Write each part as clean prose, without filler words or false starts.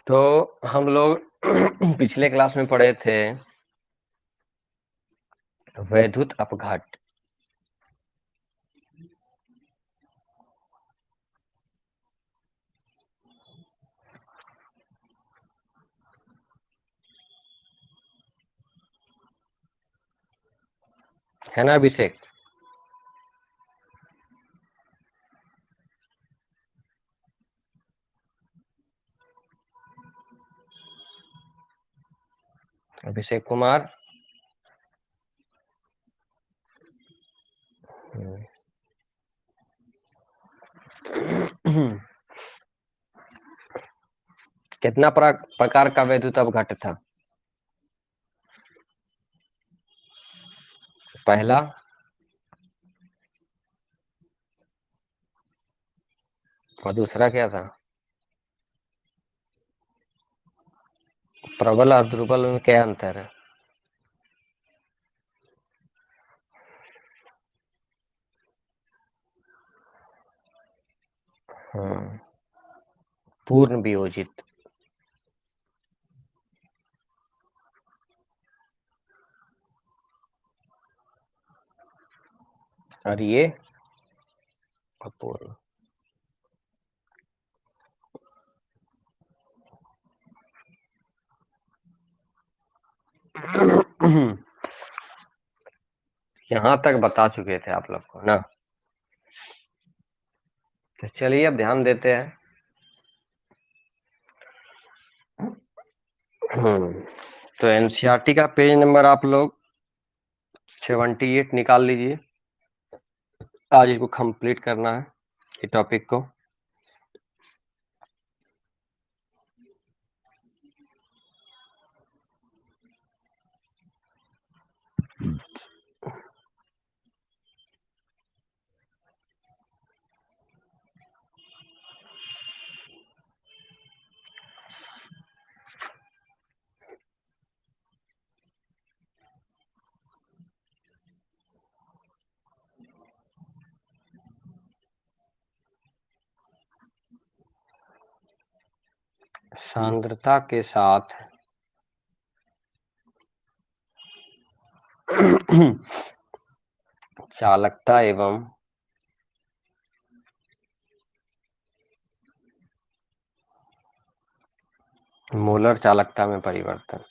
तो हम लोग पिछले क्लास में पढ़े थे वैद्युत अपघट। है ना अभिषेक? अभिषेक कुमार। कितना प्रकार का वैद्युत अपघट था? पहला, और दूसरा क्या था? प्रबल और दुर्बल में क्या अंतर है? हाँ, पूर्ण वियोजित। और ये अपूर्ण। यहाँ तक बता चुके थे आप लोग को ना। तो चलिए अब ध्यान देते हैं। तो एनसीईआरटी का पेज नंबर आप लोग 78 निकाल लीजिए। आज इसको कंप्लीट करना है, ये टॉपिक को। सांद्रता के साथ चालकता एवं मोलर चालकता में परिवर्तन।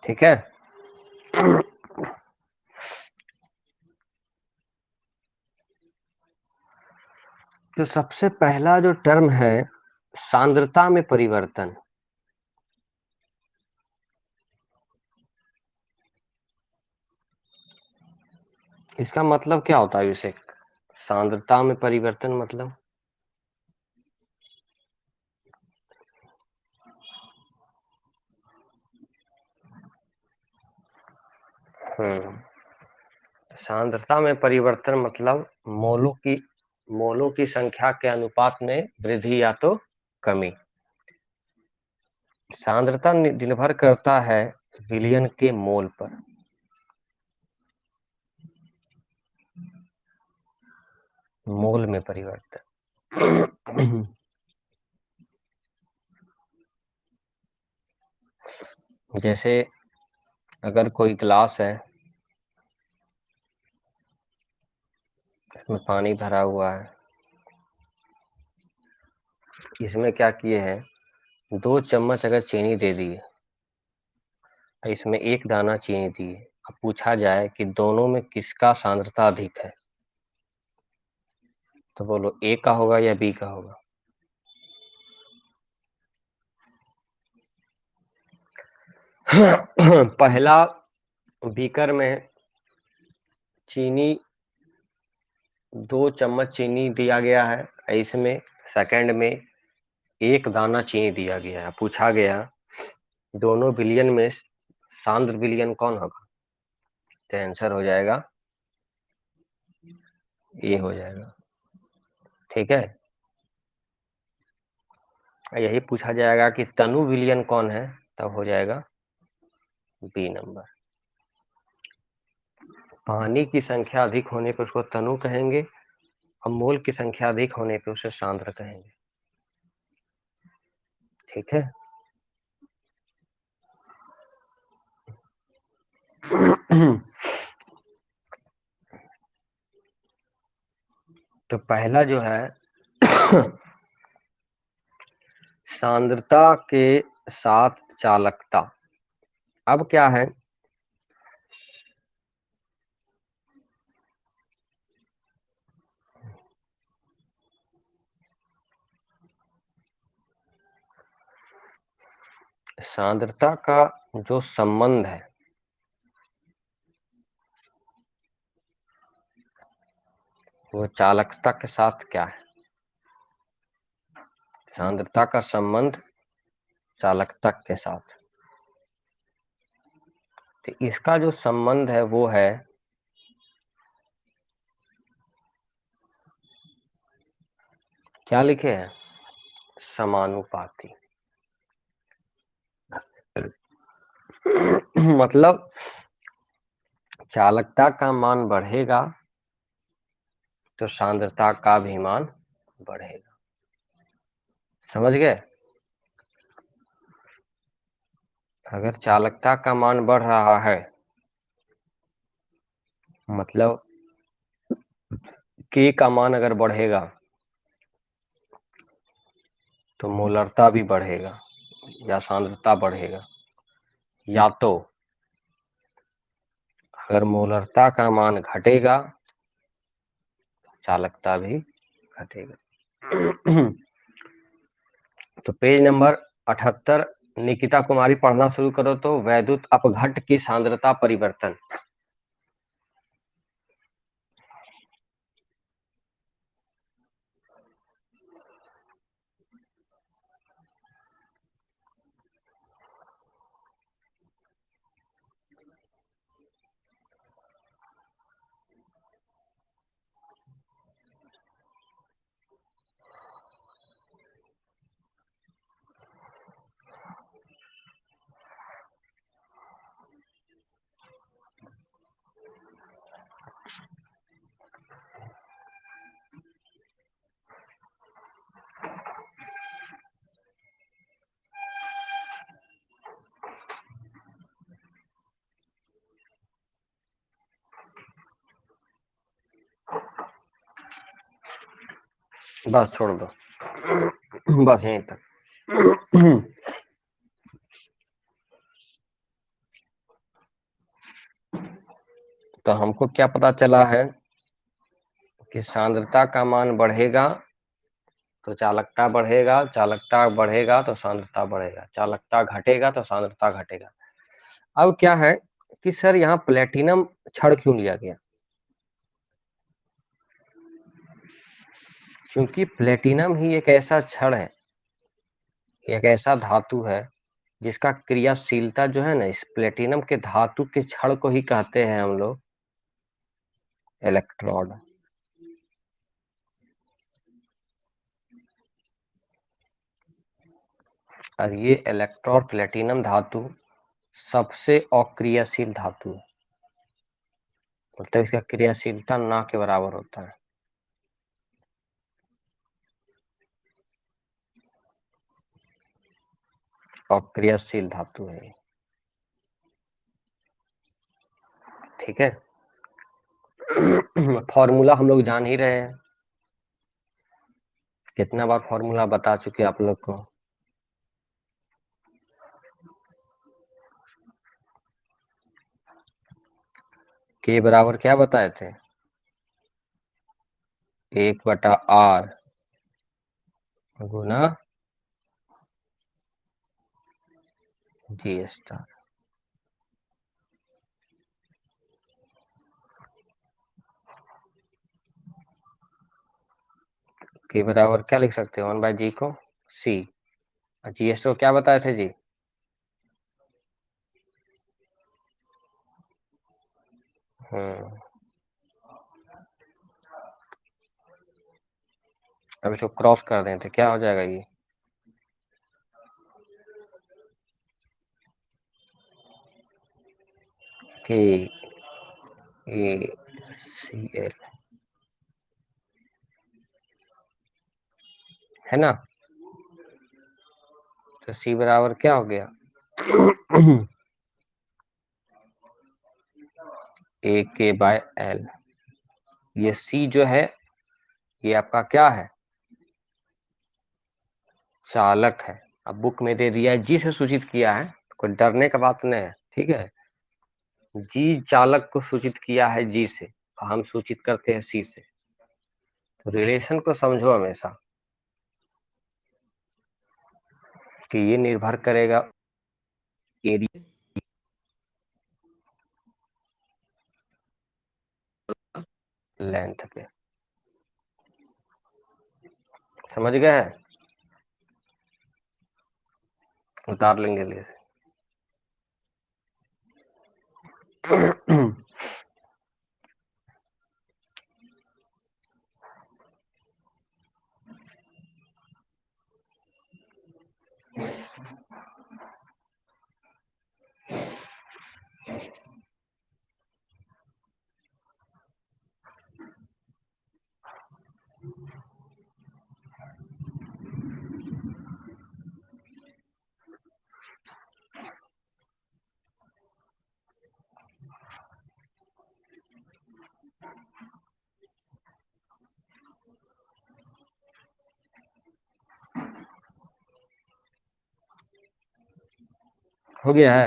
ठीक है। तो सबसे पहला जो टर्म है सांद्रता में परिवर्तन, इसका मतलब क्या होता है अभिषेक? सांद्रता में परिवर्तन मतलब सांद्रता में परिवर्तन मतलब मोलों की संख्या के अनुपात में वृद्धि या तो कमी। सांद्रता निर्भर करता है विलयन के मोल पर। मोल में परिवर्तन। जैसे अगर कोई ग्लास है, इसमें पानी भरा हुआ है, इसमें क्या किए हैं, 2 चम्मच अगर चीनी दे दी है, इसमें 1 दाना चीनी दी है। अब पूछा जाए कि दोनों में किसका सांद्रता अधिक है, तो बोलो ए का होगा या बी का होगा? पहला बीकर में चीनी 2 चम्मच चीनी दिया गया है, इसमें सेकंड में 1 दाना चीनी दिया गया है। पूछा गया दोनों विलयन में सांद्र विलयन कौन होगा, तो आंसर हो जाएगा ए हो जाएगा। ठीक है। यही पूछा जाएगा कि तनु विलयन कौन है, तब हो जाएगा बी नंबर। पानी की संख्या अधिक होने पे उसको तनु कहेंगे और मोल की संख्या अधिक होने पे उसे सांद्र कहेंगे। ठीक है। तो पहला जो है सांद्रता के साथ चालकता। अब क्या है, सांद्रता का जो संबंध है वो चालकता के साथ क्या है। सांद्रता का संबंध चालकता के साथ, तो इसका जो संबंध है वो है क्या लिखे हैं, समानुपाती। मतलब चालकता का मान बढ़ेगा तो सांद्रता का भी मान बढ़ेगा। समझ गए। अगर चालकता का मान बढ़ रहा है मतलब K का मान अगर बढ़ेगा तो मोलरता भी बढ़ेगा या सांद्रता बढ़ेगा, या तो अगर मोलरता का मान घटेगा चालकता भी घटेगा। तो पेज नंबर 78 निकिता कुमारी पढ़ना शुरू करो। तो वैद्युत अपघट्ट की सांद्रता परिवर्तन। बस छोड़ दो, बस यहीं तक। तो हमको क्या पता चला है कि सांद्रता का मान बढ़ेगा तो चालकता बढ़ेगा, चालकता बढ़ेगा तो सांद्रता बढ़ेगा, चालकता घटेगा तो सांद्रता घटेगा। अब क्या है कि सर यहाँ प्लेटिनम छड़ क्यों लिया गया, क्योंकि प्लेटिनम ही एक ऐसा छड़ है, एक ऐसा धातु है जिसका क्रियाशीलता जो है ना, इस प्लेटिनम के धातु के छड़ को ही कहते हैं हम लोग इलेक्ट्रोड। और ये इलेक्ट्रोड प्लेटिनम धातु सबसे अक्रियाशील धातु है, मतलब इसका क्रियाशीलता ना के बराबर होता है। अक्रियाशील धातु है, ठीक है। फॉर्मूला हम लोग जान ही रहे हैं, कितना बार फॉर्मूला बता चुके आप लोग को। के बराबर क्या बताए थे, 1/r गुना जी स्टार। के बराबर क्या लिख सकते हैं, 1/g को c। जी स्टार क्या बताए थे जी, अब इसको क्रॉस कर दें तो क्या हो जाएगा ये, ठीक। ACl, है ना। तो C बराबर क्या हो गया? AK/L। ये C जो है ये आपका क्या है? चालक है। अब बुक में दे दिया है, G से सूचित किया है, कोई डरने का बात नहीं है, ठीक है। G चालक को सूचित किया है G से, हम सूचित करते हैं C से। तो रिलेशन को समझो हमेशा कि ये निर्भर करेगा एरिया लेंथ पे। समझ गए हैं? उतार लेंगे ले से। हो गया है।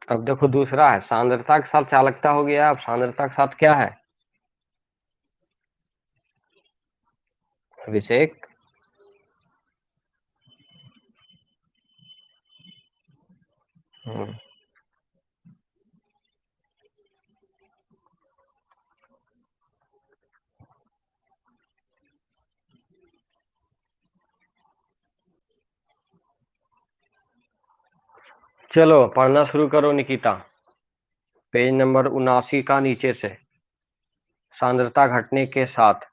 अब देखो दूसरा है, सांद्रता के साथ चालकता हो गया। अब सांद्रता के साथ क्या है? विषेक। चलो पढ़ना शुरू करो निकिता, पेज नंबर 79 का नीचे से। सांद्रता घटने के साथ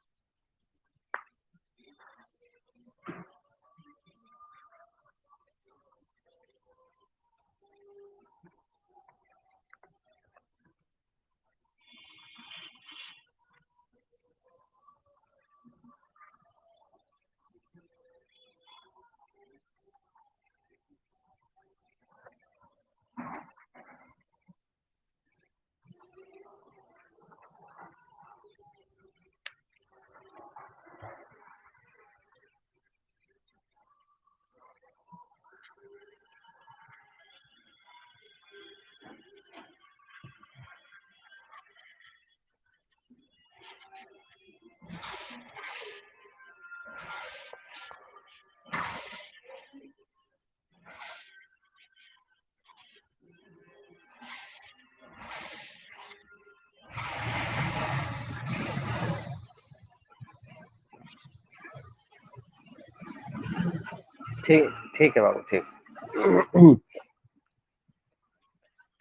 ठीक, ठीक है बाबू, ठीक।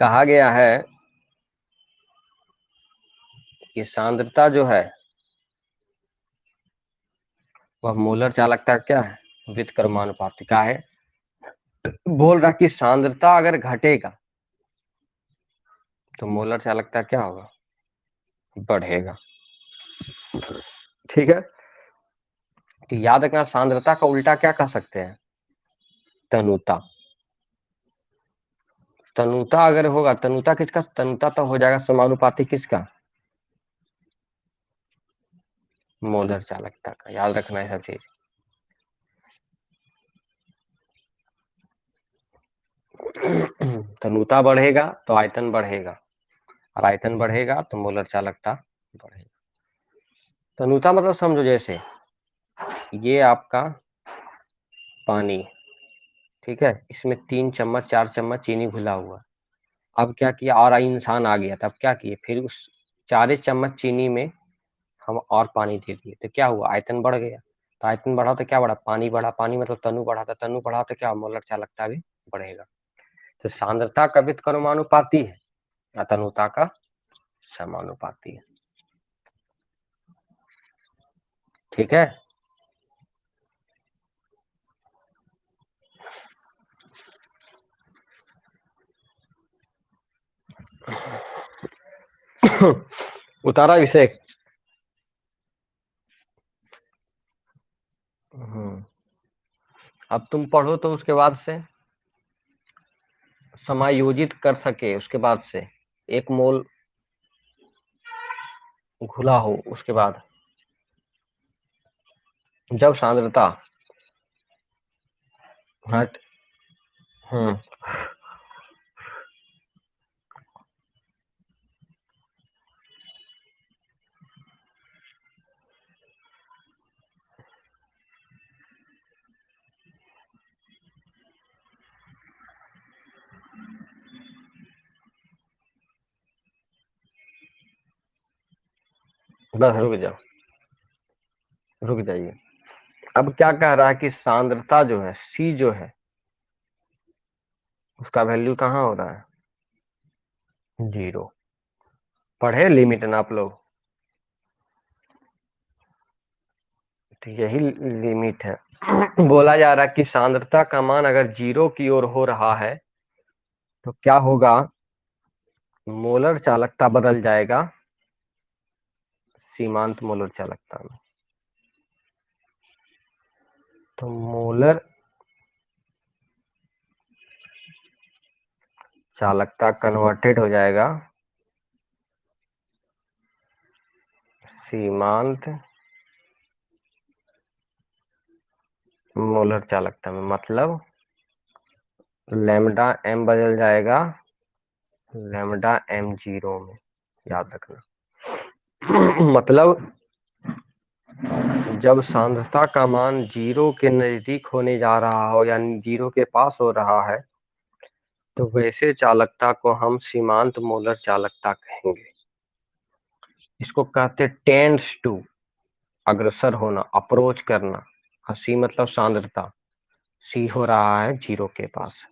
कहा गया है कि सांद्रता जो है वह मोलर चालकता क्या है? व्युत्क्रमानुपाती का है। बोल रहा कि सांद्रता अगर घटेगा तो मोलर चालकता क्या होगा? बढ़ेगा। ठीक है। तो याद रखना, सांद्रता का उल्टा क्या कह सकते हैं? तनुता। तनुता अगर होगा, तनुता किसका? तनुता तो हो जाएगा समानुपाती किसका? मोलर चालकता का। याद रखना है सब चीज। तनुता बढ़ेगा तो आयतन बढ़ेगा, और आयतन बढ़ेगा तो मोलर चालकता बढ़ेगा। तनुता मतलब समझो, जैसे ये आपका पानी, ठीक है, इसमें 3 चम्मच 4 चम्मच चीनी घुला हुआ। अब क्या किया, और इंसान आ गया, तब क्या किए, फिर उस 4 चम्मच चीनी में हम और पानी दे दिए, तो क्या हुआ, आयतन बढ़ गया। तो आयतन बढ़ा तो क्या बढ़ा, पानी बढ़ा, पानी मतलब तनु बढ़ा, तो तनु बढ़ा तो क्या, मोलर चालकता भी बढ़ेगा। तो सांद्रता का व्युत्क्रमानुपाती है, तनुता का समानुपाती है। ठीक है। उतारा अभिषेक। अब तुम पढ़ो तो उसके बाद से समायोजित कर सके, उसके बाद से एक मोल घुला हो, उसके बाद जब सांद्रता हट। हम्म। बस रुक जाओ, रुक जाइए। अब क्या कह रहा है कि सांद्रता जो है C जो है उसका वैल्यू कहाँ हो रहा है, 0। पढ़े लिमिट ना आप लोग, तो यही लिमिट है। बोला जा रहा है कि सांद्रता का मान अगर 0 की ओर हो रहा है तो क्या होगा, मोलर चालकता बदल जाएगा सीमांत मोलर चालकता में। तो मोलर चालकता कन्वर्टेड हो जाएगा सीमांत मोलर चालकता में, मतलब लैम्डा m बदल जाएगा लैम्डा m0 में, याद रखना। मतलब जब सांद्रता का मान 0 के नजदीक होने जा रहा हो, यानी 0 के पास हो रहा है, तो वैसे चालकता को हम सीमांत मोलर चालकता कहेंगे। इसको कहते टेंड्स टू, अग्रसर होना, अप्रोच करना। सी मतलब सांद्रता, सी हो रहा है 0 के पास।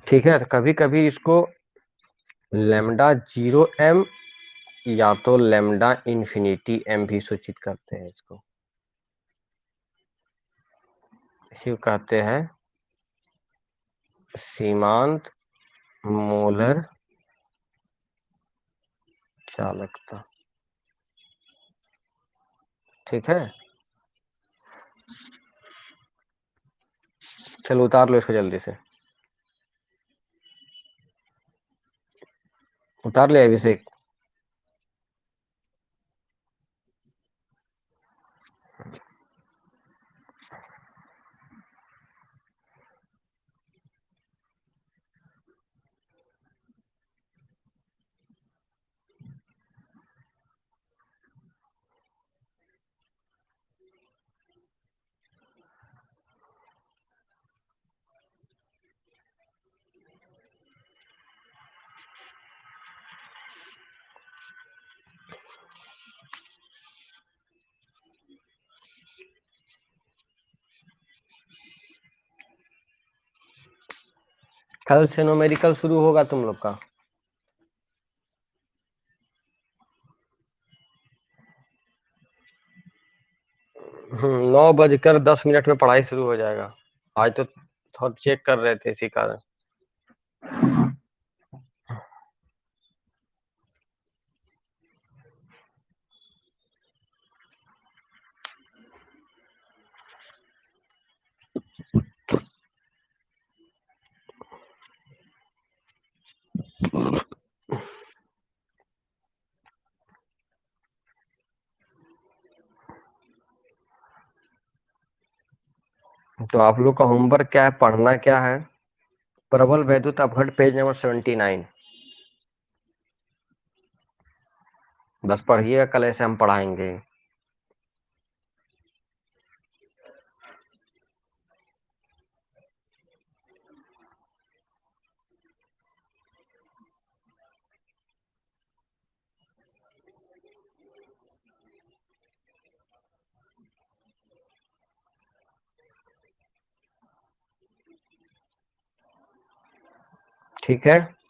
ठीक है, तो कभी कभी इसको लैम्डा 0m या तो लैम्डा इन्फिनिटी m भी सूचित करते हैं। इसको इसी को कहते हैं सीमांत मोलर चालकता। ठीक है, चलो उतार लो इसको जल्दी से, उतार ले अभिषेक। कल से न्यूमेरिकल शुरू होगा तुम लोग का। 9:10 में पढ़ाई शुरू हो जाएगा। आज तो थोड़ा चेक कर रहे थे इसी कारण। तो आप लोग का होमवर्क क्या है, पढ़ना क्या है, प्रबल वैद्युत अपघट पेज नंबर 79। बस पढ़िएगा, कल ऐसे हम पढ़ाएंगे। ठीक है।